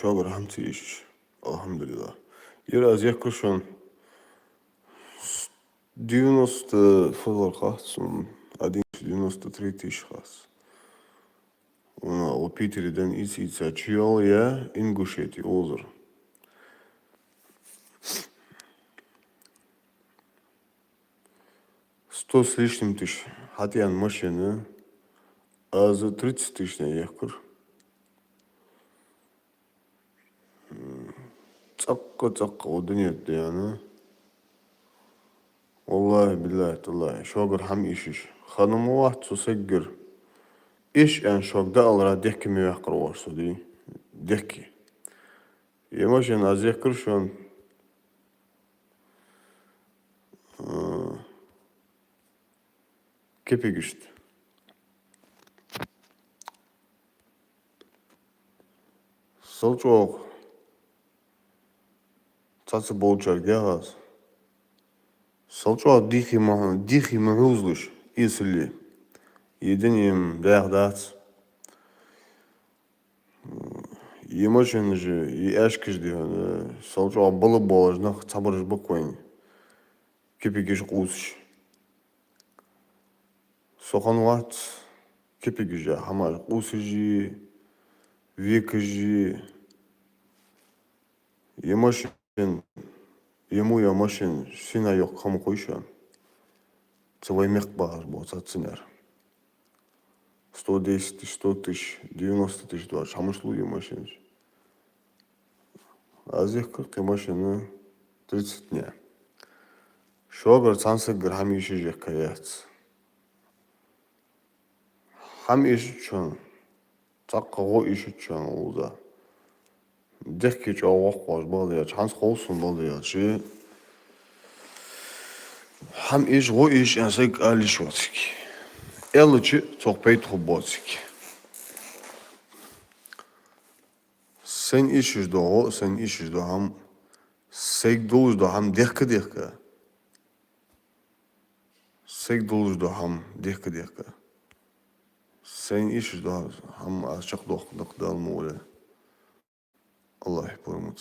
شاغر همتيش الحمد لله. Biraz yaklaşan 90 футболкасын 93 шхас. У Питереден исица Чиолия Ингушети озер. 100 с лишним тысяч. Хатян машины. А за 30 тысяч на ехкур. Цакка уднет яна. والله بالله والله شوقر حم إيشش خانم واحد سجر إيش أن شوق ده الله ديك مي يحقر ورسو دي ديكي يمشي از يحقرشون كيف يجشت سلطوق تاتس بولچار جهاز سلطوق ديخي مهوزلش إيسلي يدنيم داعدات يمشي же يأشكش دي سلطوق بلبولج نخ تبرج بكوين كيف يجش قوسش سخن وقت كيف يجش حمار قوسجي векажи емашин ему ямашин сина yok kamu koyuşan целый мех бар болса ценер 110 тысяч 100 тысяч 90 тысяч два шамышлу ямашин азих как ямашин 30 дня шогар цансы грамм еще же каяц хам еще чон цаккаго еще чон улда дехки чавах қош балдия чанс қолсын балдия чи хам иш го иш ансек алиш ватсик элчи цоқпейт хубоцик сен ишиш до хам сек долж до хам дехка сек долж до хам дехка сен ишиш до хам ашақ доқ дал моле الله يحفظهم